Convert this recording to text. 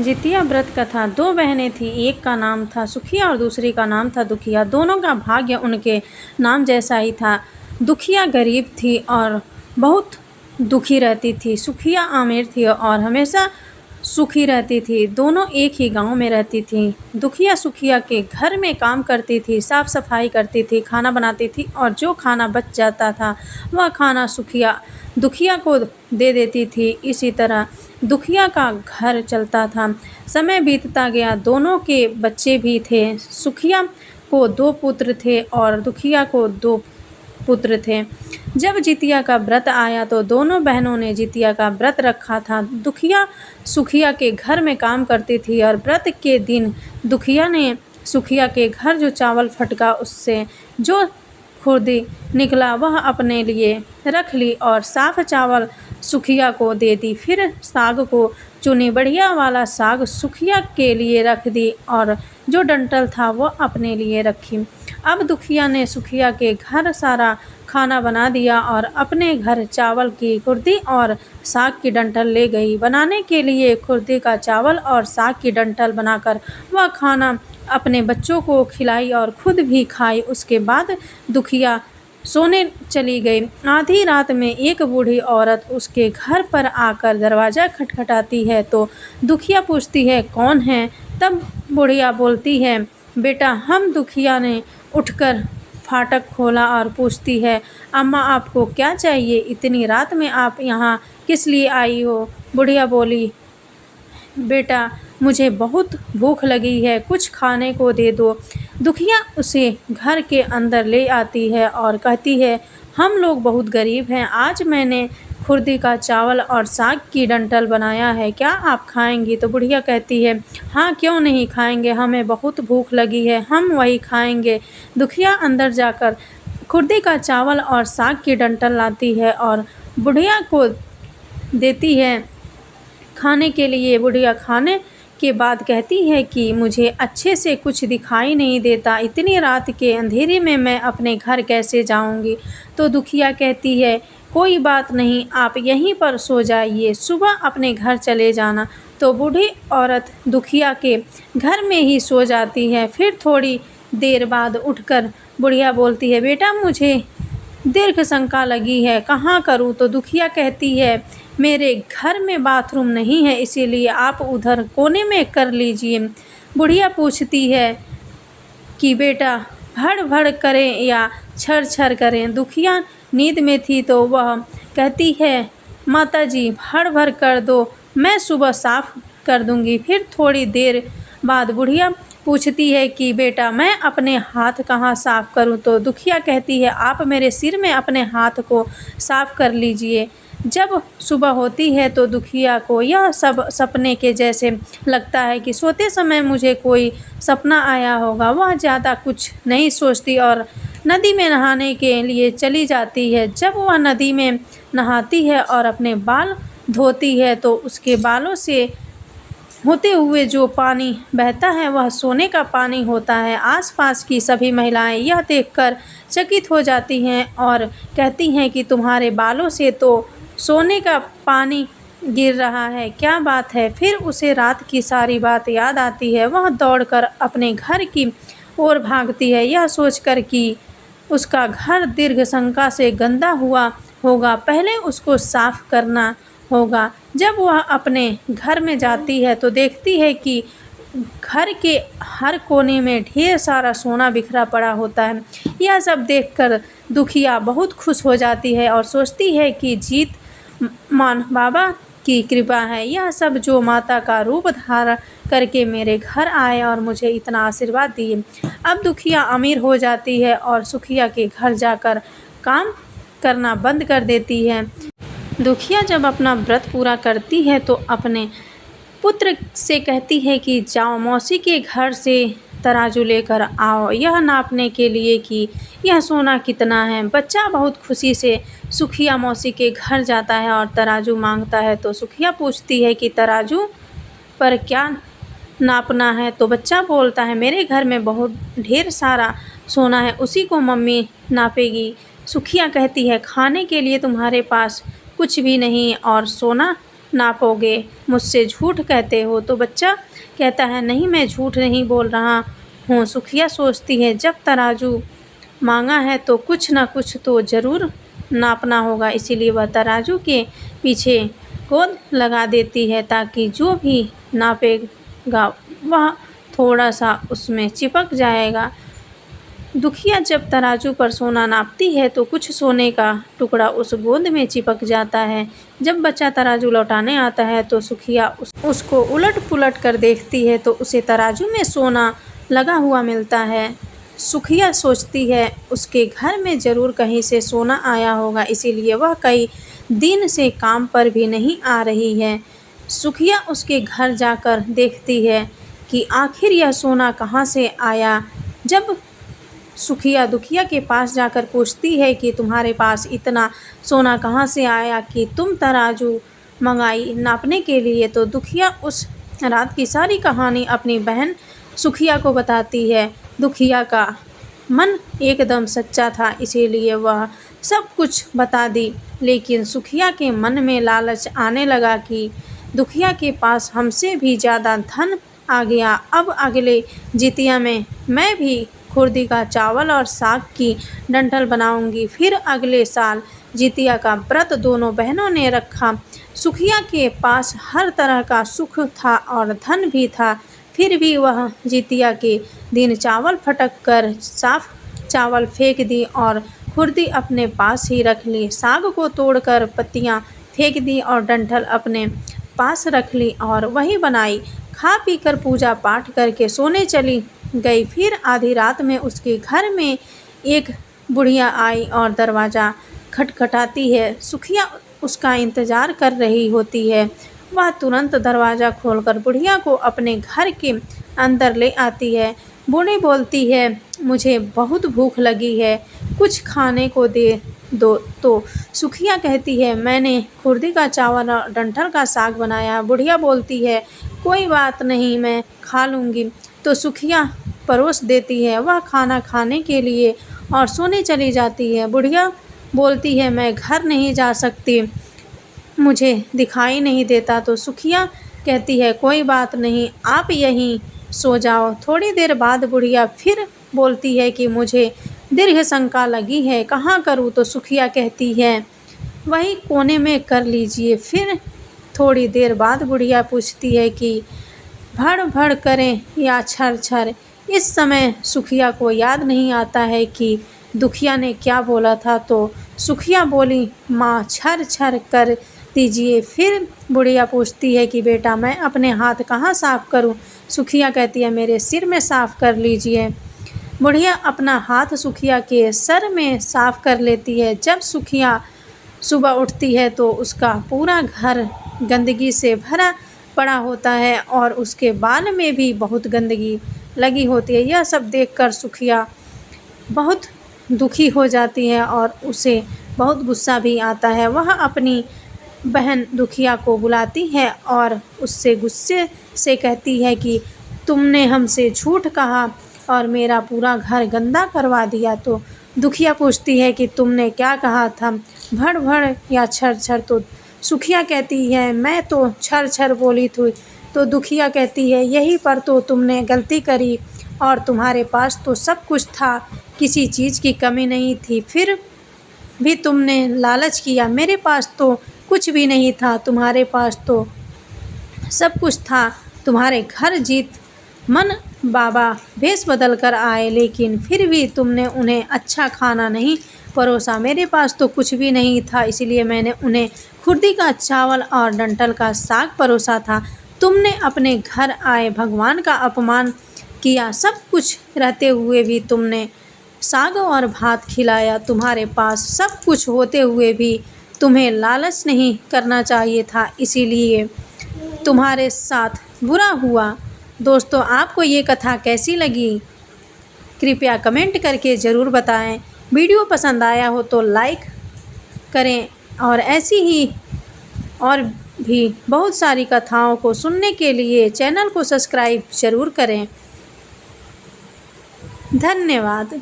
जितिया व्रत कथा। दो बहनें थीं, एक का नाम था सुखिया और दूसरी का नाम था दुखिया। दोनों का भाग्य उनके नाम जैसा ही था। दुखिया गरीब थी और बहुत दुखी रहती थी। सुखिया अमीर थी और हमेशा सुखी रहती थी। दोनों एक ही गांव में रहती थीं। दुखिया सुखिया के घर में काम करती थी, साफ सफाई करती थी, खाना बनाती थी और जो खाना बच जाता था वह खाना सुखिया दुखिया को दे देती थी। इसी तरह दुखिया का घर चलता था। समय बीतता गया, दोनों के बच्चे भी थे। सुखिया को 2 पुत्र थे और दुखिया को 2 पुत्र थे। जब जितिया का व्रत आया तो दोनों बहनों ने जितिया का व्रत रखा था। दुखिया सुखिया के घर में काम करती थी और व्रत के दिन दुखिया ने सुखिया के घर जो चावल फटका उससे जो खुर्दी निकला वह अपने लिए रख ली और साफ चावल सुखिया को दे दी। फिर साग को चुनी, बढ़िया वाला साग सुखिया के लिए रख दी और जो डंठल था वो अपने लिए रखी। अब दुखिया ने सुखिया के घर सारा खाना बना दिया और अपने घर चावल की खुर्दी और साग की डंठल ले गई। बनाने के लिए खुर्दी का चावल और साग की डंठल बनाकर वह खाना अपने बच्चों को खिलाई और खुद भी खाई। उसके बाद दुखिया सोने चली गई। आधी रात में एक बूढ़ी औरत उसके घर पर आकर दरवाज़ा खटखटाती है तो दुखिया पूछती है, कौन है? तब बुढ़िया बोलती है, बेटा हम। दुखिया ने उठकर फाटक खोला और पूछती है, अम्मा आपको क्या चाहिए? इतनी रात में आप यहाँ किस लिए आई हो? बुढ़िया बोली, बेटा मुझे बहुत भूख लगी है, कुछ खाने को दे दो। दुखिया उसे घर के अंदर ले आती है और कहती है, हम लोग बहुत गरीब हैं, आज मैंने खुर्दी का चावल और साग की डंठल बनाया है, क्या आप खाएंगी? तो बुढ़िया कहती है, हाँ क्यों नहीं खाएंगे, हमें बहुत भूख लगी है, हम वही खाएंगे। दुखिया अंदर जाकर खुर्दी का चावल और साग की डंठल लाती है और बुढ़िया को देती है खाने के लिए। बुढ़िया खाने के बाद कहती है कि मुझे अच्छे से कुछ दिखाई नहीं देता, इतनी रात के अंधेरे में मैं अपने घर कैसे जाऊंगी? तो दुखिया कहती है, कोई बात नहीं, आप यहीं पर सो जाइए, सुबह अपने घर चले जाना। तो बूढ़ी औरत दुखिया के घर में ही सो जाती है। फिर थोड़ी देर बाद उठकर बुढ़िया बोलती है, बेटा मुझे दीर्घ शंका लगी है, कहाँ करूँ? तो दुखिया कहती है, मेरे घर में बाथरूम नहीं है, इसीलिए आप उधर कोने में कर लीजिए। बुढ़िया पूछती है कि बेटा भड़ भड़ करें या छर छर करें? दुखिया नींद में थी तो वह कहती है, माताजी भड़ भड़ कर दो, मैं सुबह साफ कर दूंगी। फिर थोड़ी देर बाद बुढ़िया पूछती है कि बेटा मैं अपने हाथ कहाँ साफ करूँ? तो दुखिया कहती है, आप मेरे सिर में अपने हाथ को साफ कर लीजिए। जब सुबह होती है तो दुखिया को यह सब सपने के जैसे लगता है कि सोते समय मुझे कोई सपना आया होगा। वह ज़्यादा कुछ नहीं सोचती और नदी में नहाने के लिए चली जाती है। जब वह नदी में नहाती है और अपने बाल धोती है तो उसके बालों से होते हुए जो पानी बहता है वह सोने का पानी होता है। आसपास की सभी महिलाएं यह देखकर चकित हो जाती हैं और कहती हैं कि तुम्हारे बालों से तो सोने का पानी गिर रहा है, क्या बात है? फिर उसे रात की सारी बात याद आती है। वह दौड़कर अपने घर की ओर भागती है, यह सोचकर कि उसका घर दीर्घ शंका से गंदा हुआ होगा, पहले उसको साफ करना होगा। जब वह अपने घर में जाती है तो देखती है कि घर के हर कोने में ढेर सारा सोना बिखरा पड़ा होता है। यह सब देखकर दुखिया बहुत खुश हो जाती है और सोचती है कि जीत मान बाबा की कृपा है, यह सब जो माता का रूप धारण करके मेरे घर आए और मुझे इतना आशीर्वाद दिए। अब दुखिया अमीर हो जाती है और सुखिया के घर जाकर काम करना बंद कर देती है। दुखिया जब अपना व्रत पूरा करती है तो अपने पुत्र से कहती है कि जाओ मौसी के घर से तराजू लेकर आओ, यह नापने के लिए कि यह सोना कितना है। बच्चा बहुत खुशी से सुखिया मौसी के घर जाता है और तराजू मांगता है तो सुखिया पूछती है कि तराजू पर क्या नापना है? तो बच्चा बोलता है, मेरे घर में बहुत ढेर सारा सोना है, उसी को मम्मी नापेगी। सुखिया कहती है, खाने के लिए तुम्हारे पास कुछ भी नहीं और सोना नापोगे? मुझसे झूठ कहते हो? तो बच्चा कहता है, नहीं, मैं झूठ नहीं बोल रहा हूँ। सुखिया सोचती है, जब तराजू मांगा है तो कुछ ना कुछ तो ज़रूर नापना होगा, इसीलिए वह तराजू के पीछे गोंद लगा देती है ताकि जो भी नापेगा वह थोड़ा सा उसमें चिपक जाएगा। दुखिया जब तराजू पर सोना नापती है तो कुछ सोने का टुकड़ा उस गोंद में चिपक जाता है। जब बच्चा तराजू लौटाने आता है तो सुखिया उसको उलट पुलट कर देखती है तो उसे तराजू में सोना लगा हुआ मिलता है। सुखिया सोचती है उसके घर में ज़रूर कहीं से सोना आया होगा, इसीलिए वह कई दिन से काम पर भी नहीं आ रही है। सुखिया उसके घर जाकर देखती है कि आखिर यह सोना कहाँ से आया। जब सुखिया दुखिया के पास जाकर पूछती है कि तुम्हारे पास इतना सोना कहाँ से आया कि तुम तराजू मंगाई नापने के लिए, तो दुखिया उस रात की सारी कहानी अपनी बहन सुखिया को बताती है। दुखिया का मन एकदम सच्चा था, इसीलिए वह सब कुछ बता दी, लेकिन सुखिया के मन में लालच आने लगा कि दुखिया के पास हमसे भी ज़्यादा धन आ गया। अब अगले जितिया में मैं भी खुर्दी का चावल और साग की डंठल बनाऊंगी। फिर अगले साल जितिया का व्रत दोनों बहनों ने रखा। सुखिया के पास हर तरह का सुख था और धन भी था, फिर भी वह जितिया के दिन चावल फटक कर साफ चावल फेंक दी और खुर्दी अपने पास ही रख ली। साग को तोड़कर पत्तियां फेंक दी और डंठल अपने पास रख ली और वही बनाई। खा पी कर पूजा पाठ करके सोने चली गई। फिर आधी रात में उसके घर में एक बुढ़िया आई और दरवाज़ा खटखटाती है। सुखिया उसका इंतज़ार कर रही होती है। वह तुरंत दरवाज़ा खोलकर बुढ़िया को अपने घर के अंदर ले आती है। बूढ़ी बोलती है, मुझे बहुत भूख लगी है, कुछ खाने को दे दो। तो सुखिया कहती है, मैंने खुर्दी का चावल और डंठल का साग बनाया। बुढ़िया बोलती है, कोई बात नहीं, मैं खा लूँगी। तो सुखिया परोस देती है। वह खाना खाने के लिए और सोने चली जाती है। बुढ़िया बोलती है, मैं घर नहीं जा सकती, मुझे दिखाई नहीं देता। तो सुखिया कहती है, कोई बात नहीं, आप यहीं सो जाओ। थोड़ी देर बाद बुढ़िया फिर बोलती है कि मुझे दीर्घ शंका लगी है, कहाँ करूँ? तो सुखिया कहती है, वही कोने में कर लीजिए। फिर थोड़ी देर बाद बुढ़िया पूछती है कि भड़ भड़ करें या छर छर। इस समय सुखिया को याद नहीं आता है कि दुखिया ने क्या बोला था, तो सुखिया बोली, माँ छर छर कर दीजिए। फिर बुढ़िया पूछती है कि बेटा, मैं अपने हाथ कहाँ साफ़ करूँ? सुखिया कहती है, मेरे सिर में साफ़ कर लीजिए। बुढ़िया अपना हाथ सुखिया के सर में साफ़ कर लेती है। जब सुखिया सुबह उठती है तो उसका पूरा घर गंदगी से भरा पड़ा होता है और उसके बाल में भी बहुत गंदगी लगी होती है। यह सब देखकर सुखिया बहुत दुखी हो जाती है और उसे बहुत गुस्सा भी आता है। वह अपनी बहन दुखिया को बुलाती है और उससे गुस्से से कहती है कि तुमने हमसे झूठ कहा और मेरा पूरा घर गंदा करवा दिया। तो दुखिया पूछती है कि तुमने क्या कहा था, भड़ भड़ या छर छर? तो सुखिया कहती है, मैं तो छर छर बोली थी। तो दुखिया कहती है, यही पर तो तुमने गलती करी और तुम्हारे पास तो सब कुछ था, किसी चीज़ की कमी नहीं थी, फिर भी तुमने लालच किया। मेरे पास तो कुछ भी नहीं था, तुम्हारे पास तो सब कुछ था। तुम्हारे घर जीत मन बाबा भेष बदल कर आए, लेकिन फिर भी तुमने उन्हें अच्छा खाना नहीं परोसा। मेरे पास तो कुछ भी नहीं था, इसलिए मैंने उन्हें खुर्दी का चावल और डंठल का साग परोसा था। तुमने अपने घर आए भगवान का अपमान किया। सब कुछ रहते हुए भी तुमने साग और भात खिलाया। तुम्हारे पास सब कुछ होते हुए भी तुम्हें लालच नहीं करना चाहिए था, इसीलिए तुम्हारे साथ बुरा हुआ। दोस्तों, आपको ये कथा कैसी लगी? कृपया कमेंट करके ज़रूर बताएं। वीडियो पसंद आया हो तो लाइक करें और ऐसी ही और भी बहुत सारी कथाओं को सुनने के लिए चैनल को सब्सक्राइब ज़रूर करें। धन्यवाद।